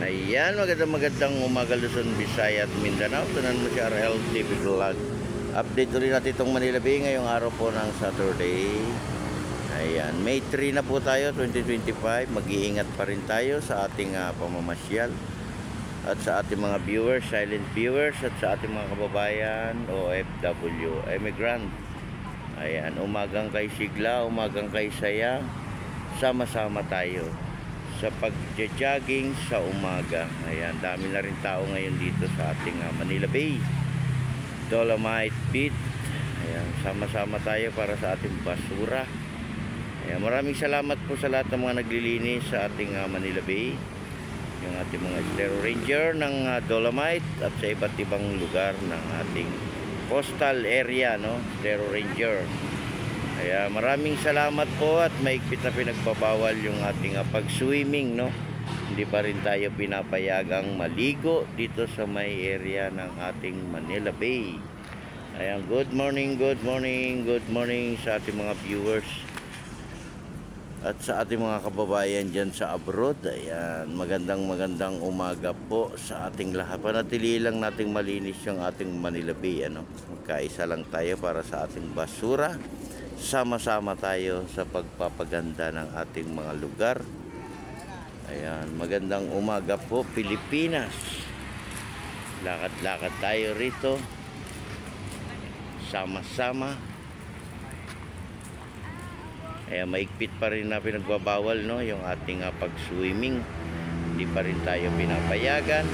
Ayan, magandang umaga Luzon, Visayas at Mindanao. Tunan mo si RL TV Vlog. Update ulit natin itong Manila Bay ngayong araw po ng Saturday. Ayan, May 3 na po tayo, 2025. Mag-iingat pa rin tayo sa ating pamamasyal. At sa ating mga viewers, silent viewers, at sa ating mga kababayan, OFW, immigrant. Ayan, umagang kay sigla, umagang kay saya. Sama-sama tayo sa pag-jogging sa umaga. Ayan, dami na rin tao ngayon dito sa ating Manila Bay, Dolomite Beach. Ayan, sama-sama tayo para sa ating basura. Ayan, maraming salamat po sa lahat ng mga naglilinis sa ating Manila Bay, yung ating mga Stero Ranger ng Dolomite at sa iba't ibang lugar ng ating coastal area, no? Stero Ranger. Kaya maraming salamat po at maigpit na pinagbabawal yung ating pag-swimming, no? Hindi pa rin tayo pinapayagang maligo dito sa may area ng ating Manila Bay. Ayan, good morning sa ating mga viewers at sa ating mga kababayan dyan sa abroad. Ayan, magandang umaga po sa ating lahat. Panatili lang nating malinis yung ating Manila Bay, ano? Magkaisa lang tayo para sa ating basura. Sama-sama tayo sa pagpapaganda ng ating mga lugar. Ayan, magandang umaga po Pilipinas. Lakad-lakad tayo rito. Sama-sama. Ayan, maigpit pa rin na pinagbabawal, no, yung ating pag-swimming. Hindi pa rin tayo pinapayagan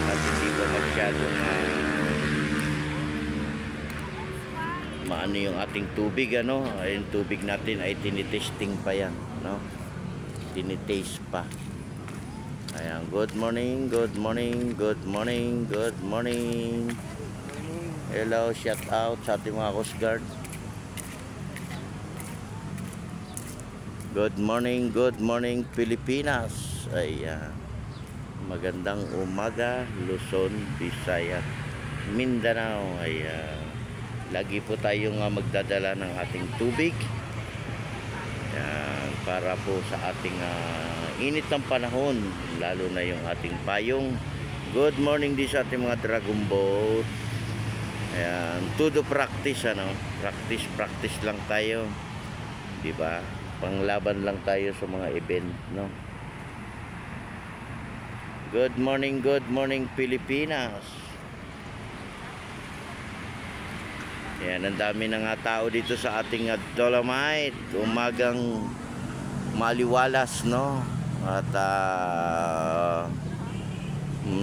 at hindi pa masyadong maano yung ating tubig, ano. Yung tubig natin ay tinitesting pa yan, no, tinitaste pa. Ayan, good morning. Hello, shout out sa ating mga Coast Guard. Good morning Pilipinas. Ayan, magandang umaga Luzon, Visayas, Mindanao. Ayan, lagi po tayong magdadala ng ating tubig. Ayan, para po sa ating init ng panahon, lalo na yung ating payong. Good morning din sa ating mga dragon boat. Ayan, to do practice, ano, practice lang tayo, di ba? Panglaban lang tayo sa mga event, no? Good morning Pilipinas. Ayan, ang dami na nga tao dito sa ating Dolomite. Umagang maliwalas, no? At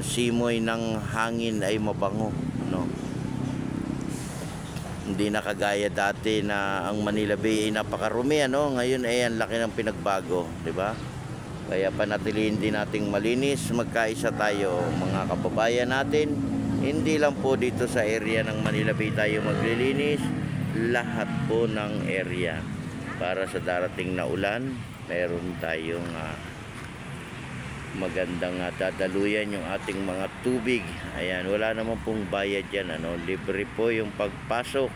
simoy ng hangin ay mabango, no? Hindi na kagaya dati na ang Manila Bay ay napakarumi, ano? Ngayon ay ang laki ng pinagbago, di ba? Kaya panatilihin din nating malinis, magkaisa tayo mga kababayan natin. Hindi lang po dito sa area ng Manila Bay tayo maglilinis, lahat po ng area. Para sa darating na ulan, meron tayong magandang dadaluyan yung ating mga tubig. Ayan, wala naman pong bayad yan, ano? Libre po yung pagpasok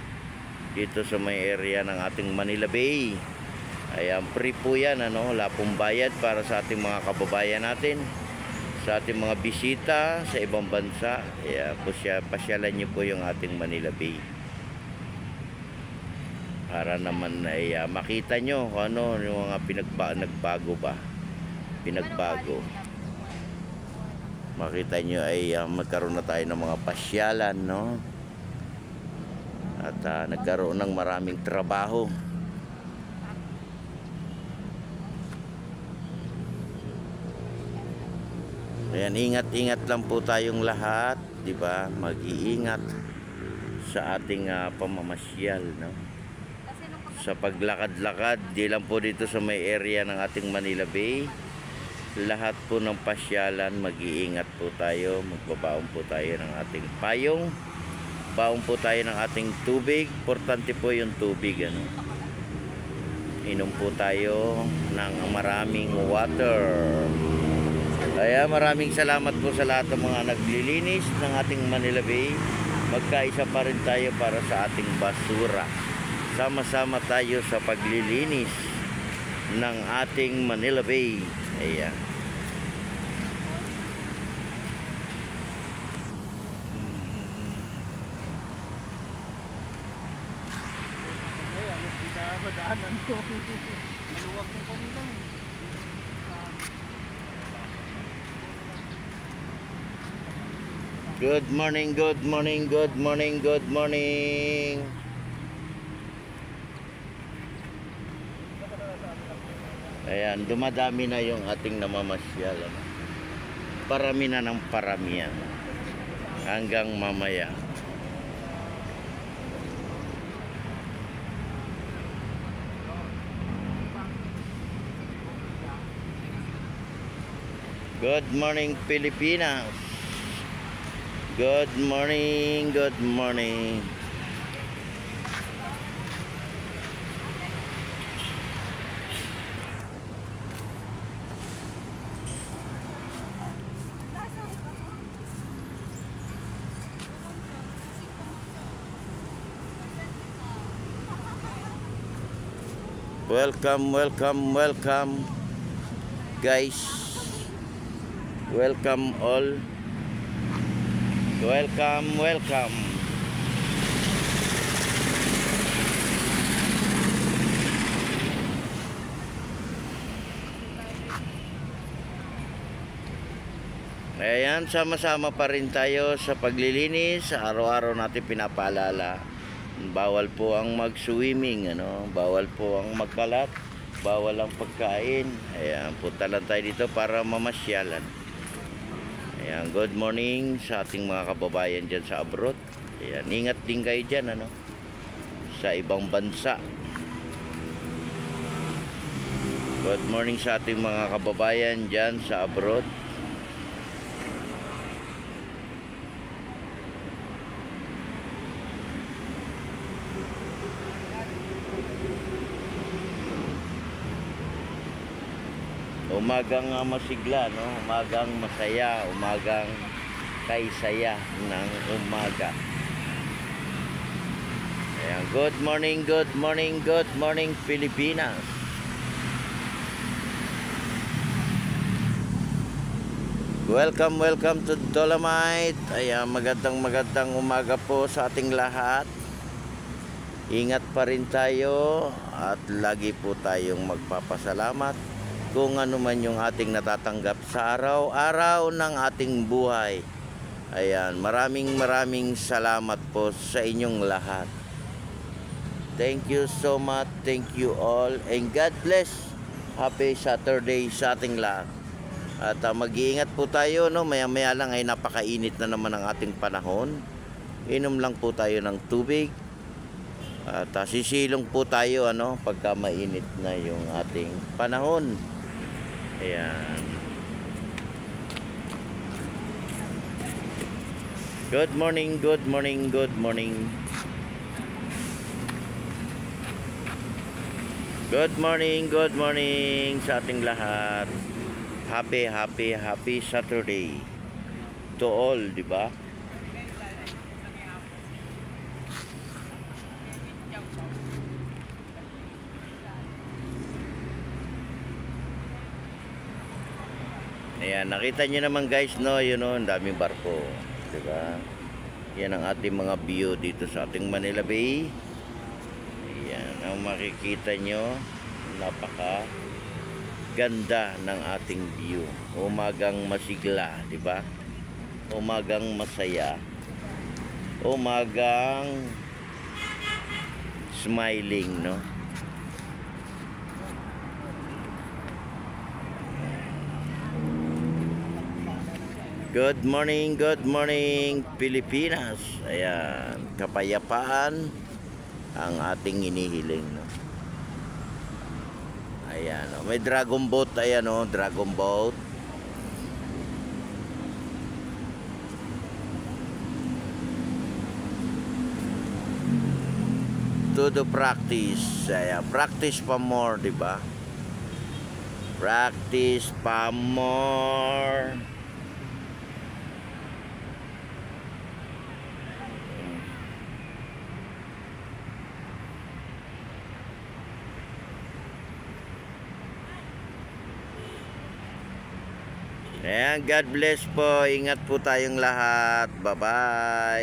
dito sa may area ng ating Manila Bay. Ayan, free po yan, ano? Wala pong bayad para sa ating mga kababayan natin, sa ating mga bisita sa ibang bansa. Ayan, pasyalan nyo po yung ating Manila Bay para naman ay makita nyo kung ano yung mga pinagbago. Makita nyo ay magkaroon na tayo ng mga pasyalan, no? At nagkaroon ng maraming trabaho. Ayan, ingat lang po tayong lahat, di ba? Mag-iingat sa ating pamamasyal, no? Sa paglakad-lakad, di lang po dito sa may area ng ating Manila Bay. Lahat po ng pasyalan, mag-iingat po tayo. Magbabaon po tayo ng ating payong. Baon po tayo ng ating tubig. Importante po yung tubig, ano? Inom po tayo ng maraming water. Kaya maraming salamat po sa lahat ng mga naglilinis ng ating Manila Bay. Magkaisa pa rin tayo para sa ating basura. Sama-sama tayo sa paglilinis ng ating Manila Bay. Ayan. Kanan ko. Maluwag ng kanila. Good morning, good morning, good morning, good morning. Ayan, dumadami na yung ating namamasyal. Ano? Parami na ng paramihan. Hanggang mamaya. Good morning, Pilipinas. Good morning, good morning. Welcome, welcome, welcome, guys. Welcome all. Welcome, welcome. Ayan, sama-sama pa rin tayo sa paglilinis. Araw-araw natin pinapaalala. Bawal po ang mag-swimming, ano? Bawal po ang magkalat, bawal ang pagkain. Ayan, punta lang tayo dito para mamasyalan. Ayan, good morning sa ating mga kababayan dyan sa abroad. Ayan, ingat din kayo dyan, ano? Sa ibang bansa. Good morning sa ating mga kababayan dyan sa abroad. Umagang masigla, no? Umagang masaya, umagang kaisaya ng umaga. Ayan, good morning, good morning, good morning, Pilipinas. Welcome, welcome to Dolomite. Ayan, magandang umaga po sa ating lahat. Ingat pa rin tayo at lagi po tayong magpapasalamat kung ano man yung ating natatanggap sa araw-araw ng ating buhay. Ayan, maraming salamat po sa inyong lahat. Thank you so much, thank you all, and God bless. Happy Saturday sa ating lahat. At mag-iingat po tayo, no? Maya-maya lang ay napakainit na naman ang ating panahon. Inom lang po tayo ng tubig. At sisilong po tayo, ano, pagka mainit na yung ating panahon. Ayan. Good morning, good morning, good morning. Good morning sa ating lahat. Happy Saturday to all, di ba? Ayan, nakita nyo naman guys, no, yun, no, ang daming barko, diba? Yan ang ating mga view dito sa ating Manila Bay. Ayan, ang makikita nyo, napaka ganda ng ating view. Umagang masigla, diba? Umagang masaya. Umagang smiling, no? Good morning, Pilipinas. Ayan, kapayapaan ang ating inihiling, no? Ayan, oh, may dragon boat, ayan, oh, dragon boat. To the practice. Ayan, practice pa more, di ba? Practice pa more. Ayan, God bless po. Ingat po tayong lahat. Bye-bye.